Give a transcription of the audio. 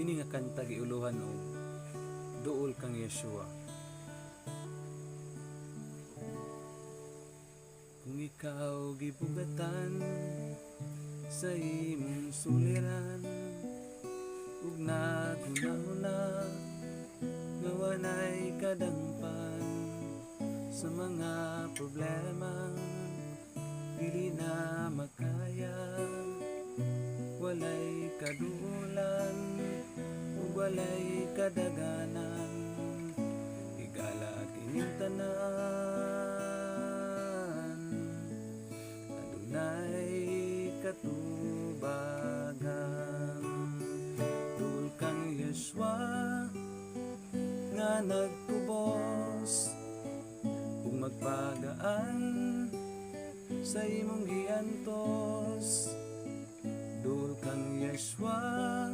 Kini nga kanta giuluhan og duol kang Yeshua. Kung ikaw gibugatan sa imong suliran, ug naghunahuna nga walay kadangpan sa mga problemang dili na makaya, walay kaduolan ug walay kadaganan, higala kining tanan adunay katubagan. Dul kang Yeshua nga nagtubos ug magpagaan sa imong giantos. Dul kang Yeshua